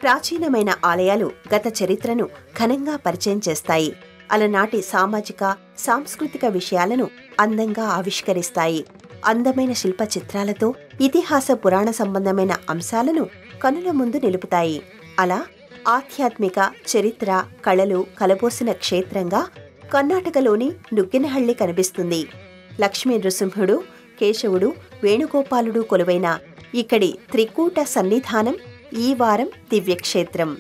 ప్రాచీనమైన ఆలయాలు గత చరిత్రను ఘనంగా పరిచయం చేస్తాయి. అలనాటి సామాజిక సాంస్కృతిక విషయాలను అందంగా ఆవిష్కరిస్తాయి. అందమైన శిల్ప చిత్రాలతో ఇతిహాస పురాణ సంబంధమైన అంశాలను కనుల ముందు నిలుపుతాయి. అలా ఆధ్యాత్మిక చరిత్ర కళలు కలబోసిన క్షేత్రంగా కర్ణాటకలోని నుగ్గెనహళ్లి కనిపిస్తుంది. లక్ష్మీ నృసింహుడు, కేశవుడు, వేణుగోపాలుడు కొలువైన ఇక్కడి త్రికూట సన్నిధానం ఈ వారం దివ్యక్షేత్రం.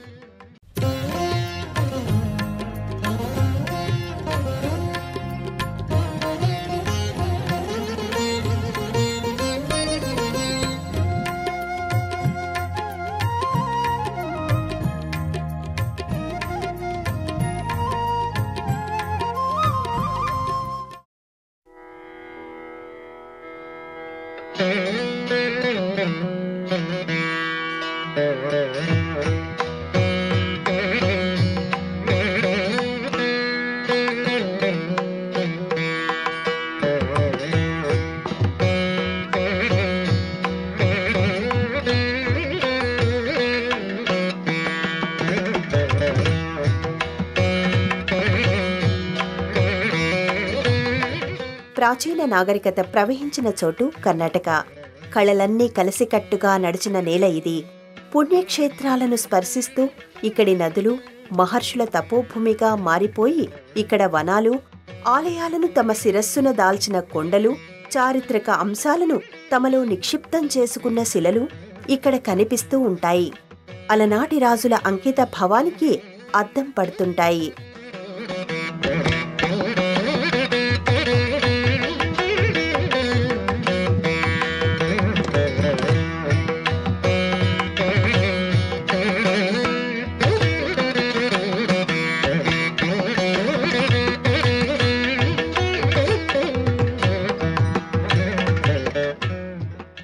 ప్రాచీన నాగరికత ప్రవహించిన చోటు కర్ణాటక. కళలన్నీ కలిసికట్టుగా నడిచిన నేల ఇది. పుణ్యక్షేత్రాలను స్పర్శిస్తూ ఇక్కడి నదులు మహర్షుల తపోభూమిగా మారిపోయి ఇక్కడ వనాలు, ఆలయాలను తమ శిరస్సున దాల్చిన కొండలు, చారిత్రక అంశాలను తమలో నిక్షిప్తం చేసుకున్న శిలలు ఇక్కడ కనిపిస్తూ ఉంటాయి. అలనాటి రాజుల అంకిత భావానికి అద్దం పడుతుంటాయి.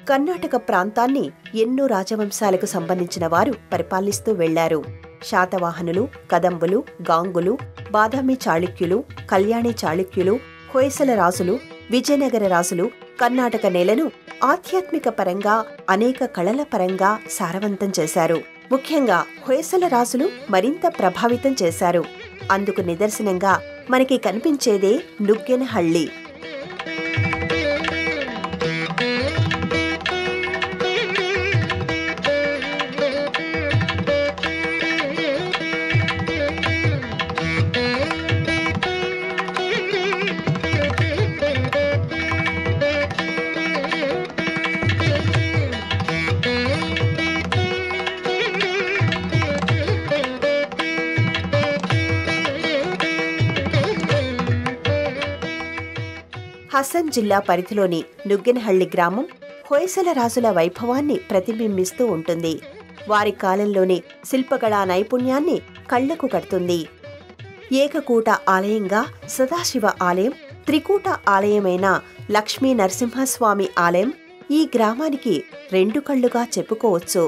కర్ణాటక ప్రాంతాన్ని ఎన్నో రాజవంశాలకు సంబంధించిన వారు పరిపాలిస్తూ వెళ్లారు. శాతవాహనులు, కదంబులు, గాంగులు, బాదామి చాళుక్యులు, కళ్యాణి చాళుక్యులు, హొయసల రాజులు, విజయనగర రాజులు కర్ణాటక నేలను ఆధ్యాత్మిక పరంగా అనేక కళల పరంగా సారవంతం చేశారు. ముఖ్యంగా హొయసల రాజులు మరింత ప్రభావితం చేశారు. అందుకు నిదర్శనంగా మనకి కనిపించేదే నుగ్గెనహళ్లి. హసన్ జిల్లా పరిధిలోని నుగ్గెనహళ్లి గ్రామం హొయసల రాజుల వైభవాన్ని ప్రతిబింబిస్తూ ఉంటుంది. వారి కాలంలోని శిల్పకళా నైపుణ్యాన్ని కళ్లకు కడుతుంది. ఏకకూట ఆలయంగా సదాశివ ఆలయం, త్రికూట ఆలయమైన లక్ష్మీ నరసింహస్వామి ఆలయం ఈ గ్రామానికి రెండు కళ్లుగా చెప్పుకోవచ్చు.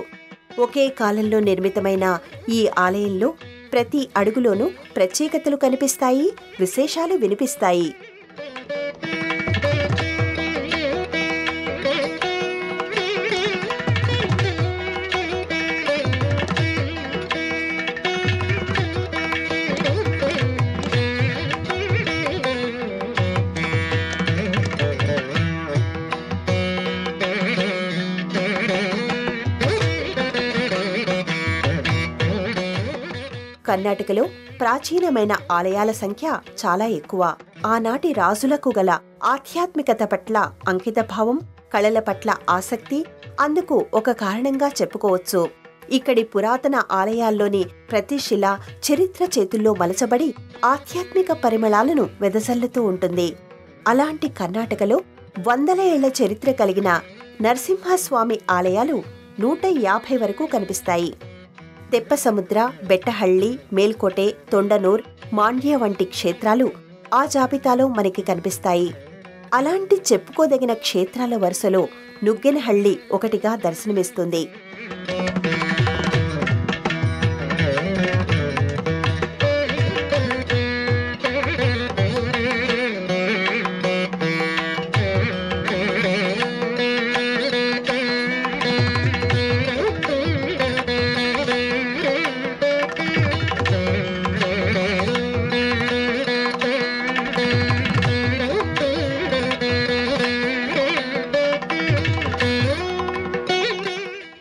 ఒకే కాలంలో నిర్మితమైన ఈ ఆలయంలో ప్రతి అడుగులోనూ ప్రత్యేకతలు కనిపిస్తాయి, విశేషాలు వినిపిస్తాయి. కర్ణాటకలో ప్రాచీనమైన ఆలయాల సంఖ్య చాలా ఎక్కువ. ఆనాటి రాజులకు గల ఆధ్యాత్మికత పట్ల అంకితభావం, కళల పట్ల ఆసక్తి అందుకు ఒక కారణంగా చెప్పుకోవచ్చు. ఇక్కడి పురాతన ఆలయాల్లోని ప్రతి శిల చరిత్ర చేతుల్లో మలచబడి ఆధ్యాత్మిక పరిమళాలను వెదజల్లుతూ ఉంటుంది. అలాంటి కర్ణాటకలో వందల ఏళ్ల చరిత్ర కలిగిన నరసింహస్వామి ఆలయాలు 150 వరకు కనిపిస్తాయి. తెప్పసముద్ర, బెట్టహళ్లి, మేల్కోటె, తొండనూర్, మాండ్య వంటి క్షేత్రాలు ఆ జాబితాలో మనకి కనిపిస్తాయి. అలాంటి చెప్పుకోదగిన క్షేత్రాల వరుసలో నుగ్గెనహళ్లి ఒకటిగా దర్శనమిస్తుంది.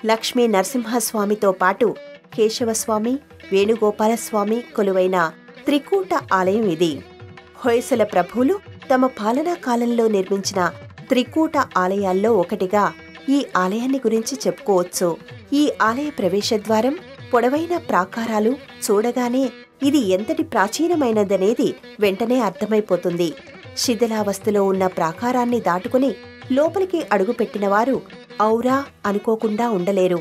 లక్ష్మీ నరసింహస్వామితో పాటు కేశవస్వామి, వేణుగోపాలస్వామి కొలువైన త్రికూట ఆలయం ఇది. హొయసల ప్రభువులు తమ పాలనా కాలంలో నిర్మించిన త్రికూట ఆలయాల్లో ఒకటిగా ఈ ఆలయాన్ని గురించి చెప్పుకోవచ్చు. ఈ ఆలయ ప్రవేశద్వారం, పొడవైన ప్రాకారాలు చూడగానే ఇది ఎంతటి ప్రాచీనమైనదనేది వెంటనే అర్థమైపోతుంది. శిథిలావస్థలో ఉన్న ప్రాకారాన్ని దాటుకుని లోపలికి అడుగుపెట్టినవారు ఔరా అనుకోకుండా ఉండలేరు.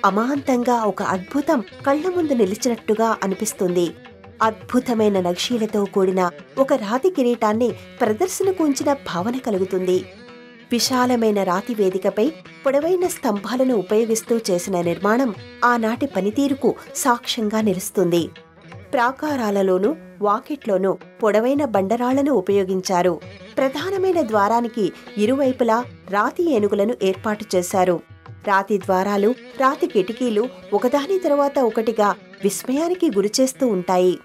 అమాంతంగా ఒక అద్భుతం కళ్ల ముందు నిలిచినట్టుగా అనిపిస్తుంది. అద్భుతమైన నక్షీలతో కూడిన ఒక రాతి కిరీటాన్ని ప్రదర్శనకు ఉంచిన భావన కలుగుతుంది. విశాలమైన రాతి వేదికపై పొడవైన స్తంభాలను ఉపయోగిస్తూ చేసిన నిర్మాణం ఆనాటి పనితీరుకు సాక్ష్యంగా నిలుస్తుంది. ప్రాకారాలలోనూ వాకిట్లోనూ పొడవైన బండరాళ్లను ఉపయోగించారు. ప్రధానమైన ద్వారానికి ఇరువైపులా రాతి ఏనుగులను ఏర్పాటు చేశారు. రాతి ద్వారాలు, రాతి కిటికీలు ఒకదాని తరువాత ఒకటిగా విస్మయానికి గురిచేస్తూ ఉంటాయి.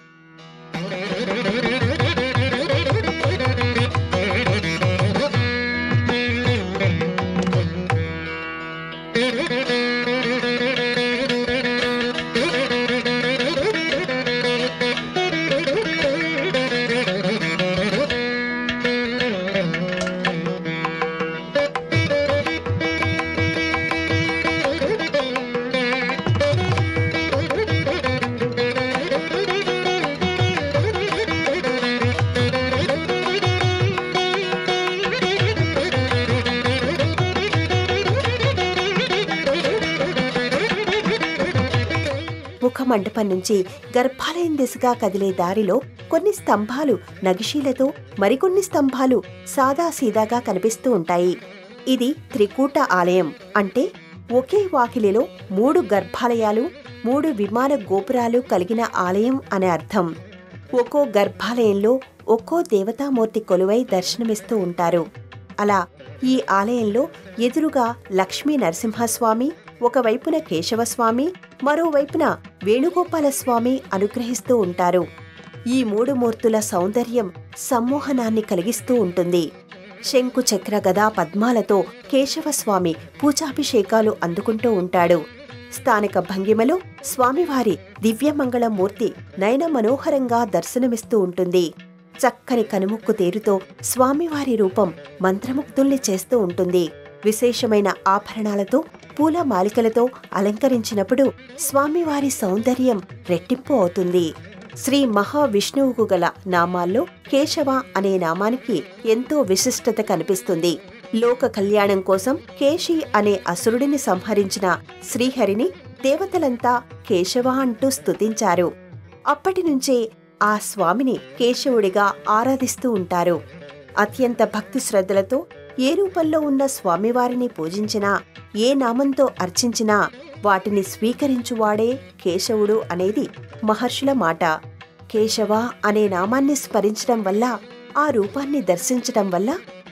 ముఖమండపం నుంచి గర్భాలయం దిశగా కదిలే దారిలో కొన్ని స్తంభాలు నగిషీలతో, మరికొన్ని స్తంభాలు సాదాసీదాగా కనిపిస్తూ ఉంటాయి. ఇది త్రికూట ఆలయం అంటే ఒకే వాకిలిలో 3 గర్భాలయాలు, 3 విమాన గోపురాలు కలిగిన ఆలయం అనే అర్థం. ఒక్కో గర్భాలయంలో ఒక్కో దేవతామూర్తి కొలువై దర్శనమిస్తూ ఉంటారు. అలా ఈ ఆలయంలో ఎదురుగా లక్ష్మీ నరసింహస్వామి, ఒకవైపున కేశవస్వామి, మరోవైపున వేణుగోపాలస్వామి అనుగ్రహిస్తూ ఉంటారు. ఈ 3 మూర్తుల సౌందర్యం సమ్మోహనాన్ని కలిగిస్తూ ఉంటుంది. శంకు చక్ర గదా పద్మాలతో కేశవస్వామి పూజాభిషేకాలు అందుకుంటూ ఉంటాడు. స్థానిక భంగిమలో స్వామివారి దివ్యమంగళమూర్తి నయన మనోహరంగా దర్శనమిస్తూ ఉంటుంది. చక్కని కనుముక్కు తేరుతో స్వామివారి రూపం మంత్రముగ్ధుల్ని చేస్తూ ఉంటుంది. విశేషమైన ఆభరణాలతో, పూల మాలికలతో అలంకరించినప్పుడు స్వామివారి సౌందర్యం రెట్టింపు అవుతుంది. శ్రీ మహావిష్ణువుకు గల నామాల్లో కేశవ అనే నామానికి ఎంతో విశిష్టత కనిపిస్తుంది. లోక కళ్యాణం కోసం కేశి అనే అసురుడిని సంహరించిన శ్రీహరిని దేవతలంతా కేశవ అంటూ స్తుతించారు. అప్పటినుంచే ఆ స్వామిని కేశవుడిగా ఆరాధిస్తూ ఉంటారు. అత్యంత భక్తి శ్రద్ధలతో ఏ రూపంలో ఉన్న స్వామివారిని పూజించినా, ఏ నామంతో అర్చించినా వాటిని స్వీకరించువాడే కేశవుడు అనేది మహర్షుల మాట. కేశవ అనే నామాన్ని స్మరించడం వల్ల, ఆ రూపాన్ని దర్శించటం వల్ల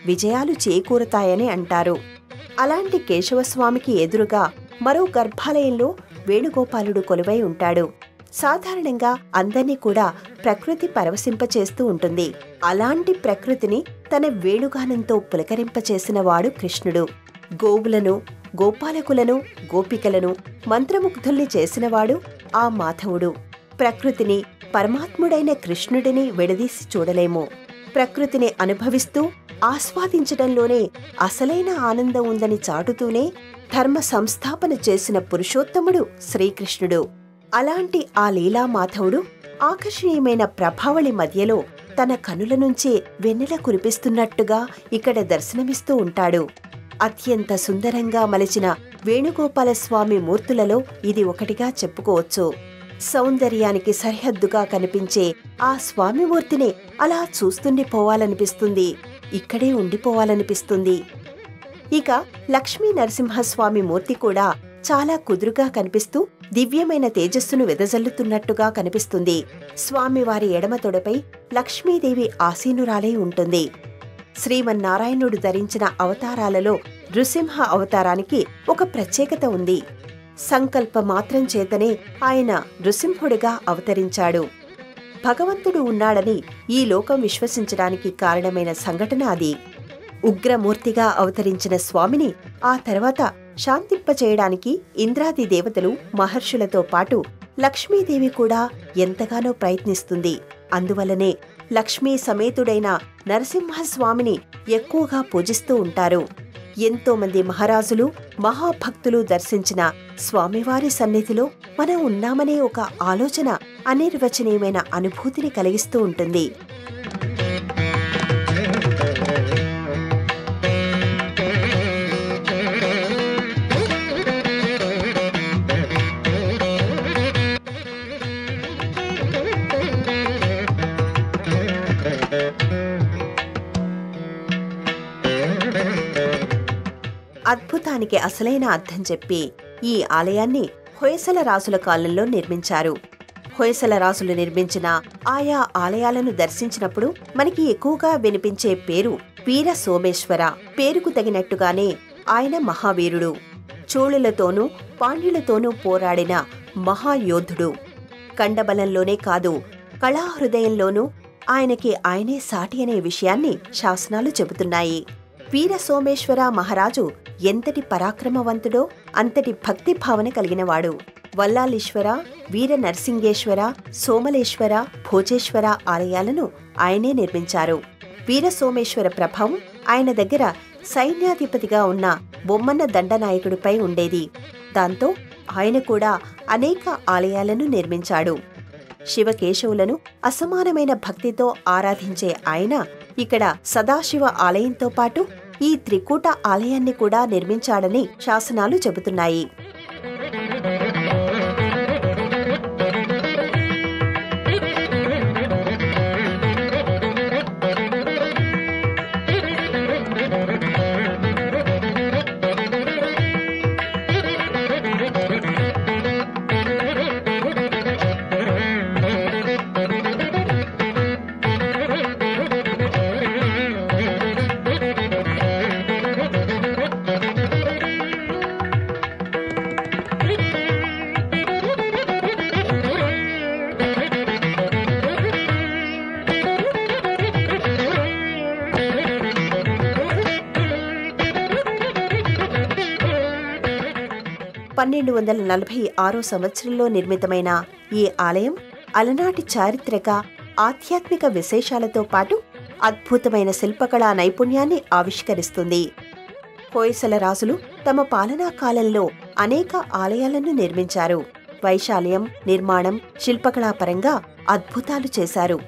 విజయాలు చేకూరతాయని అంటారు. అలాంటి కేశవస్వామికి ఎదురుగా మరో గర్భాలయంలో వేణుగోపాలుడు కొలువై ఉంటాడు. సాధారణంగా అందర్నీ కూడా ప్రకృతి పరవశింపచేస్తూ ఉంటుంది. అలాంటి ప్రకృతిని తన వేణుగానంతో పులకరింపచేసినవాడు కృష్ణుడు. గోవులను, గోపాలకులను, గోపికలను మంత్రముగ్ధుల్ని చేసినవాడు ఆ మాధవుడు. ప్రకృతిని, పరమాత్ముడైన కృష్ణుడిని విడదీసి చూడలేము. ప్రకృతిని అనుభవిస్తూ ఆస్వాదించడంలోనే అసలైన ఆనందం ఉందని చాటుతూనే ధర్మ సంస్థాపన చేసిన పురుషోత్తముడు శ్రీకృష్ణుడు. అలాంటి ఆ లీలామాధవుడు ఆకర్షణీయమైన ప్రభావళి మధ్యలో తన కనుల నుంచే వెన్నెల కురిపిస్తున్నట్టుగా ఇక్కడ దర్శనమిస్తూ ఉంటాడు. అత్యంత సుందరంగా మలచిన వేణుగోపాలస్వామి మూర్తులలో ఇది ఒకటిగా చెప్పుకోవచ్చు. సౌందర్యానికి సరిహద్దుగా కనిపించే ఆ స్వామిమూర్తిని అలా చూస్తుండిపోవాలనిపిస్తుంది, ఇక్కడే ఉండిపోవాలనిపిస్తుంది. ఇక లక్ష్మీ నరసింహస్వామి మూర్తి కూడా చాలా కుదురుగా కనిపిస్తూ దివ్యమైన తేజస్సును వెదజల్లుతున్నట్టుగా కనిపిస్తుంది. స్వామివారి ఎడమ తొడపై లక్ష్మీదేవి ఆసీనురాలై ఉంటుంది. శ్రీమన్నారాయణుడు ధరించిన అవతారాలలో నృసింహ అవతారానికి ఒక ప్రత్యేకత ఉంది. సంకల్ప మాత్రం చేతనే ఆయన నృసింహుడిగా అవతరించాడు. భగవంతుడు ఉన్నాడని ఈ లోకం విశ్వసించడానికి కారణమైన సంఘటన అది. ఉగ్రమూర్తిగా అవతరించిన స్వామిని ఆ తర్వాత శాంతింపచేయడానికి ఇంద్రాది దేవతలు, మహర్షులతో పాటు లక్ష్మీదేవి కూడా ఎంతగానో ప్రయత్నిస్తుంది. అందువల్లనే లక్ష్మీ సమేతుడైన నరసింహస్వామిని ఎక్కువగా పూజిస్తూ ఉంటారు. ఎంతోమంది మహారాజులు, మహాభక్తులు దర్శించిన స్వామివారి సన్నిధిలో మనం ఉన్నామనే ఒక ఆలోచన అనిర్వచనీయమైన అనుభూతిని కలిగిస్తూ ఉంటుంది. అద్భుతానికి అసలైన అర్థం చెప్పి ఈ ఆలయాన్ని హొయసల రాజుల కాలంలో నిర్మించారు. హొయసల రాజులు నిర్మించిన ఆయా ఆలయాలను దర్శించినప్పుడు మనకి ఎక్కువగా వినిపించే పేరు వీర సోమేశ్వర. పేరుకు తగినట్టుగానే ఆయన మహావీరుడు. చోళులతోనూ పాండ్యులతోనూ పోరాడిన మహాయోధుడు. కండబలంలోనే కాదు, కళాహృదయంలోనూ ఆయనకి ఆయనే సాటి అనే విషయాన్ని శాసనాలు చెబుతున్నాయి. వీర సోమేశ్వర మహారాజు ఎంతటి పరాక్రమవంతుడో అంతటి భక్తి భావన కలిగినవాడు. వల్లాలీశ్వర, వీర నరసింగేశ్వర, సోమలేశ్వర, భోజేశ్వర ఆలయాలను ఆయనే నిర్మించారు. వీర సోమేశ్వర ప్రభావం ఆయన దగ్గర సైన్యాధిపతిగా ఉన్న బొమ్మన్న దండనాయకుడిపై ఉండేది. దాంతో ఆయన కూడా అనేక ఆలయాలను నిర్మించాడు. శివకేశవులను అసమానమైన భక్తితో ఆరాధించే ఆయన ఇక్కడ సదాశివ ఆలయంతో పాటు ఈ త్రికూట ఆలయాన్ని కూడా నిర్మించాడని శాసనాలు చెబుతున్నాయి. సంవత్సరంలో నిర్మితమైన ఈ ఆలయం అలనాటి చారిత్రక, ఆధ్యాత్మిక విశేషాలతో పాటు అద్భుతమైన శిల్పకళా నైపుణ్యాన్ని ఆవిష్కరిస్తుంది. హొయసల రాజులు తమ పాలనా కాలంలో అనేక ఆలయాలను నిర్మించారు. వైశాల్యం, నిర్మాణం, శిల్పకళాపరంగా అద్భుతాలు చేశారు.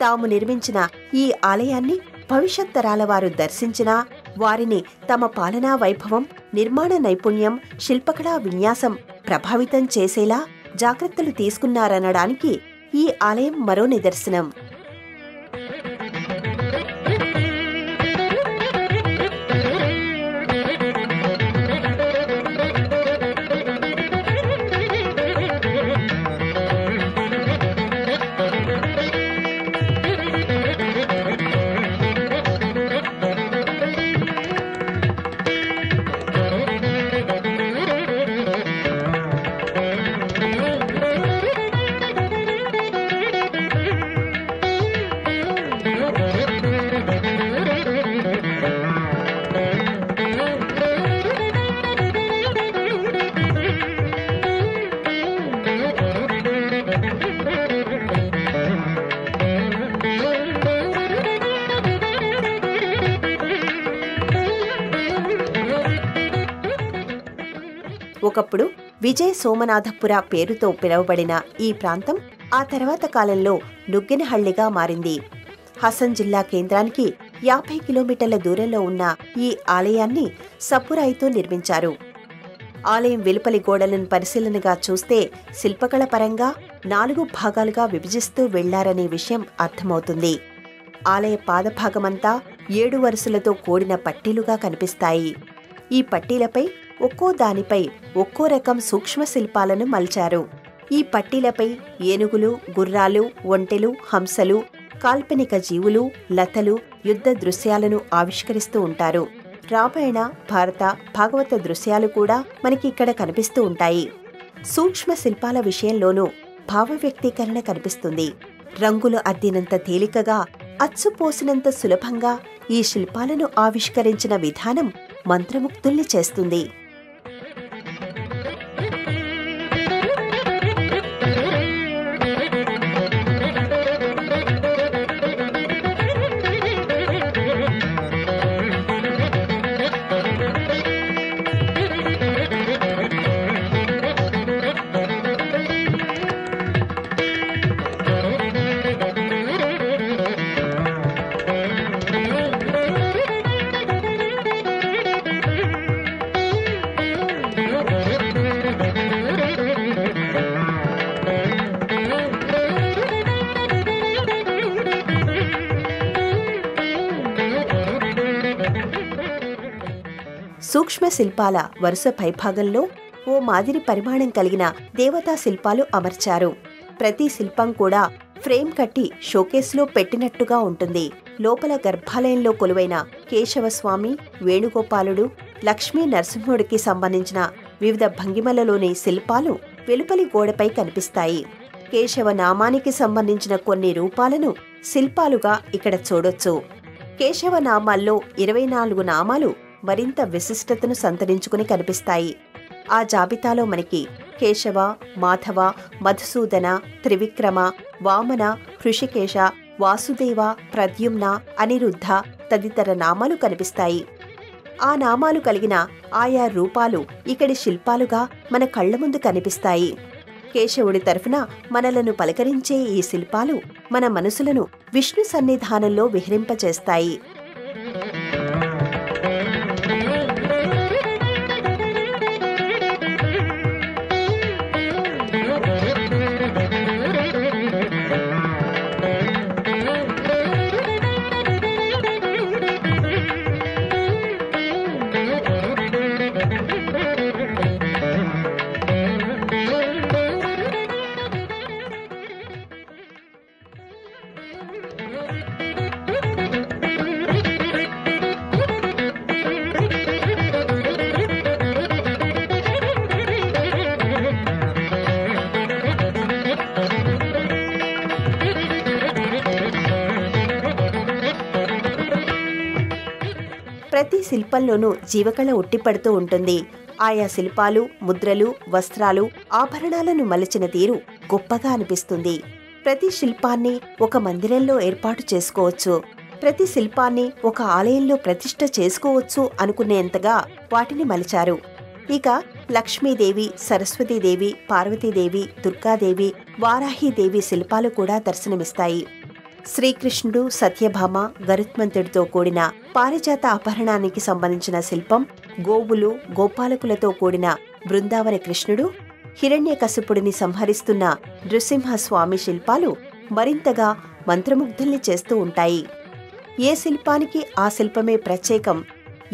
తాము నిర్మించిన ఈ ఆలయాన్ని భవిష్యత్ తరాల వారు దర్శించినా వారిని తమ పాలనా వైభవం, నిర్మాణ నైపుణ్యం, శిల్పకళా విన్యాసం ప్రభావితం చేసేలా జాగ్రత్తలు తీసుకున్నారనడానికి ఈ ఆలయం మరో నిదర్శనం. ఒకప్పుడు విజయ సోమనాథపుర పేరుతో పిలువబడిన ఈ ప్రాంతం ఆ తర్వాత కాలంలో నుగ్గెనహళ్లిగా మారింది. హసన్ జిల్లా కేంద్రానికి 50 కిలోమీటర్ల దూరంలో ఉన్న ఈ ఆలయాన్ని సప్పురాయితో నిర్మించారు. ఆలయం వెలుపలి గోడలను పరిశీలనగా చూస్తే శిల్పకళ పరంగా 4 భాగాలుగా విభజిస్తూ వెళ్లారనే విషయం అర్థమవుతుంది. ఆలయ పాదభాగమంతా 7 వరుసలతో కూడిన పట్టీలుగా కనిపిస్తాయి. ఈ పట్టీలపై ఒక్కో దానిపై ఒక్కో రకం సూక్ష్మ శిల్పాలను మలిచారు. ఈ పట్టీలపై ఏనుగులు, గుర్రాలు, ఒంటెలు, హంసలు, కాల్పనిక జీవులు, లతలు, యుద్ధ దృశ్యాలను ఆవిష్కరిస్తూ ఉంటారు. రామాయణ, భారత, భాగవత దృశ్యాలు కూడా మనకి ఇక్కడ కనిపిస్తూ ఉంటాయి. సూక్ష్మ శిల్పాల విషయంలోనూ భావ వ్యక్తీకరణ కనిపిస్తుంది. రంగులు అద్దినంత తేలికగా, అచ్చుపోసినంత సులభంగా ఈ శిల్పాలను ఆవిష్కరించిన విధానం మంత్రముగ్ధుల్ని చేస్తుంది. సూక్ష్మ శిల్పాల వరుస పైభాగంలో ఓ మాదిరి పరిమాణం కలిగిన దేవతా శిల్పాలు అమర్చారు. ప్రతి శిల్పం కూడా ఫ్రేమ్ కట్టి షోకేస్లో పెట్టినట్టుగా ఉంటుంది. లోపల గర్భాలయంలో కొలువైన కేశవస్వామి, వేణుగోపాలుడు, లక్ష్మీ నరసింహుడికి సంబంధించిన వివిధ భంగిమలలోని శిల్పాలు వెలుపలి గోడపై కనిపిస్తాయి. కేశవ నామానికి సంబంధించిన కొన్ని రూపాలను శిల్పాలుగా ఇక్కడ చూడొచ్చు. కేశవ నామాల్లో 24 నామాలు మరింత విశిష్టతను సంతరించుకుని కనిపిస్తాయి. ఆ జాబితాలో మనకి కేశవ, మాధవ, మధుసూదన, త్రివిక్రమ, వామన, హృషికేశ, వాసుదేవ, ప్రద్యుమ్న, అనిరుద్ధ తదితర నామాలు కనిపిస్తాయి. ఆ నామాలు కలిగిన ఆయా రూపాలు ఇక్కడి శిల్పాలుగా మన కళ్ల ముందు కనిపిస్తాయి. కేశవుడి తరఫున మనలను పలకరించే ఈ శిల్పాలు మన మనసులను విష్ణు సన్నిధానంలో విహరింపచేస్తాయి. ప్రతి శిల్పంలోనూ జీవకళ ఉట్టిపడుతూ ఉంటుంది. ఆయా శిల్పాలు, ముద్రలు, వస్త్రాలు, ఆభరణాలను మలచిన తీరు గొప్పగా అనిపిస్తుంది. ప్రతి శిల్పాన్ని ఒక మందిరంలో ఏర్పాటు చేసుకోవచ్చు. ప్రతి శిల్పాన్ని ఒక ఆలయంలో ప్రతిష్ఠ చేసుకోవచ్చు అనుకునేంతగా వాటిని మలిచారు. ఇక లక్ష్మీదేవి, సరస్వతీదేవి, పార్వతీదేవి, దుర్గాదేవి, వారాహీదేవి శిల్పాలు కూడా దర్శనమిస్తాయి. శ్రీకృష్ణుడు, సత్యభామ, గరుత్మంతుడితో కూడిన పారిజాత అపహరణానికి సంబంధించిన శిల్పం, గోవులు, గోపాలకులతో కూడిన బృందావన కృష్ణుడు, హిరణ్యకశిపుడిని సంహరిస్తున్న నృసింహస్వామి శిల్పాలు మరింతగా మంత్రముగ్ధుల్ని చేస్తూ ఉంటాయి. ఏ శిల్పానికి ఆ శిల్పమే ప్రత్యేకం.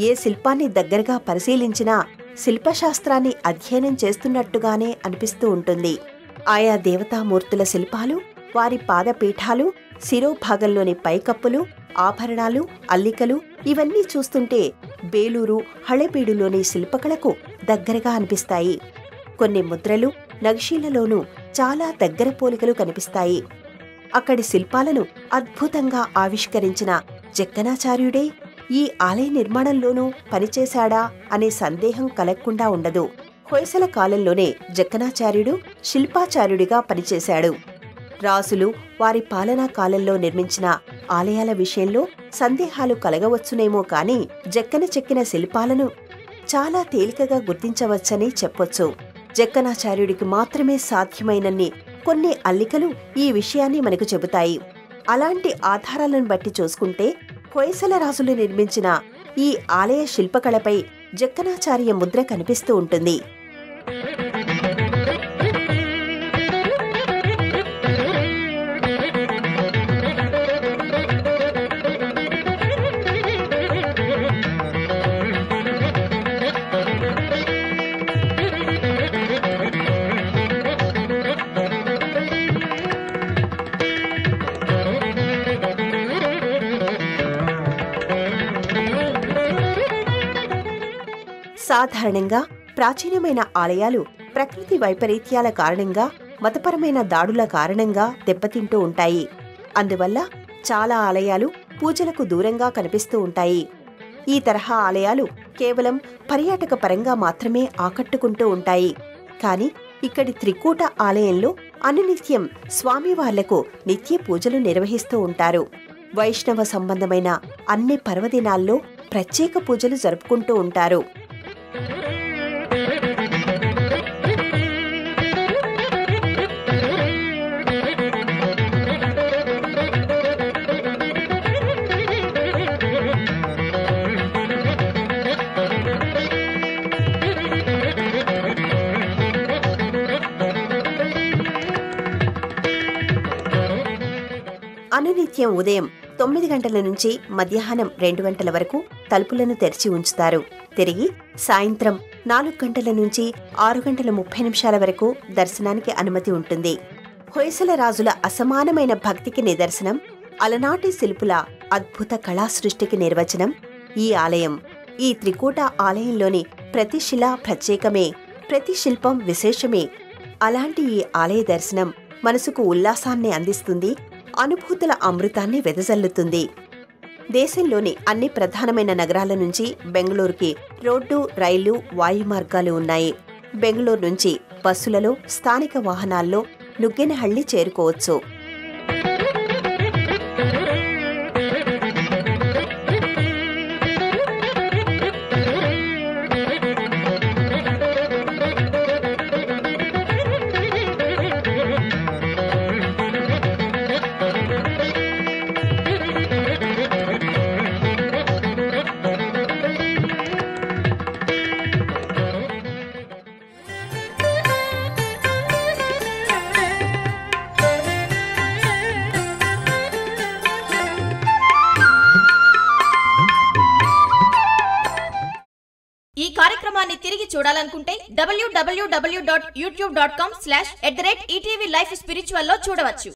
ఏ శిల్పాన్ని దగ్గరగా పరిశీలించినా శిల్పశాస్త్రాన్ని అధ్యయనం చేస్తున్నట్టుగానే అనిపిస్తూ ఉంటుంది. ఆయా దేవతామూర్తుల శిల్పాలు, వారి పాదపీఠాలు, శిరోభాగంలోని పైకప్పులు, ఆభరణాలు, అల్లికలు ఇవన్నీ చూస్తుంటే బేలూరు, హళేబీడులోని శిల్పకళకు దగ్గరగా అనిపిస్తాయి. కొన్ని ముద్రలు, నగిషీలలోనూ చాలా దగ్గర పోలికలు కనిపిస్తాయి. అక్కడి శిల్పాలను అద్భుతంగా ఆవిష్కరించిన జక్కనాచార్యుడే ఈ ఆలయ నిర్మాణంలోనూ పనిచేశాడా అనే సందేహం కలగకుండా ఉండదు. హొయసల కాలంలోనే జక్కనాచార్యుడు శిల్పాచార్యుడిగా పనిచేశాడు. రాజులు వారి పాలనా కాలంలో నిర్మించిన ఆలయాల విషయంలో సందేహాలు కలగవచ్చునేమో కాని జక్కన చెక్కిన శిల్పాలను చాలా తేలికగా గుర్తించవచ్చని చెప్పొచ్చు. జక్కనాచార్యుడికి మాత్రమే సాధ్యమైనన్ని కొన్ని అల్లికలు ఈ విషయాన్ని మనకు చెబుతాయి. అలాంటి ఆధారాలను బట్టి చూసుకుంటే హొయసల రాజులు నిర్మించిన ఈ ఆలయ శిల్పకళపై జక్కనాచార్య ముద్ర కనిపిస్తూ ఉంటుంది. సాధారణంగా ప్రాచీనమైన ఆలయాలు ప్రకృతి వైపరీత్యాల కారణంగా, మతపరమైన దాడుల కారణంగా దెబ్బతింటూ ఉంటాయి. అందువల్ల చాలా ఆలయాలు పూజలకు దూరంగా కనిపిస్తూ ఉంటాయి. ఈ తరహా ఆలయాలు కేవలం పర్యాటక పరంగా మాత్రమే ఆకట్టుకుంటూ ఉంటాయి. కాని ఇక్కడి త్రికూట ఆలయంలో అనునిత్యం స్వామివార్లకు నిత్య పూజలు నిర్వహిస్తూ ఉంటారు. వైష్ణవ సంబంధమైన అన్ని పర్వదినాల్లో ప్రత్యేక పూజలు జరుపుకుంటూ ఉంటారు. అనునిత్యం ఉదయం 9 గంటల నుంచి మధ్యాహ్నం 2 గంటల వరకు తలుపులను తెరిచి ఉంచుతారు. తిరిగి సాయంత్రం 4 గంటల నుంచి 6 గంటల 30 నిమిషాల వరకు దర్శనానికి అనుమతి ఉంటుంది. హొయసల రాజుల అసమానమైన భక్తికి నిదర్శనం, అలనాటి శిల్పుల అద్భుత కళా సృష్టికి నిర్వచనం ఈ ఆలయం. ఈ త్రికూట ఆలయంలోని ప్రతి శిల ప్రత్యేకమే, ప్రతి శిల్పం విశేషమే. అలాంటి ఈ ఆలయ దర్శనం మనసుకు ఉల్లాసాన్ని అందిస్తుంది, అనుభూతుల అమృతాన్ని వెదజల్లుతుంది. దేశంలోని అన్ని ప్రధానమైన నగరాల నుంచి బెంగళూరుకి రోడ్డు, రైలు, వాయు మార్గాలు ఉన్నాయి. బెంగళూరు నుంచి బస్సులలో, స్థానిక వాహనాల్లో నుగ్గెనహళ్లి చేరుకోవచ్చు. ఈ కార్యక్రమాన్ని తిరిగి చూడాలనుకుంటే www.youtube.com/@ETV Life Spiritual లో చూడవచ్చు.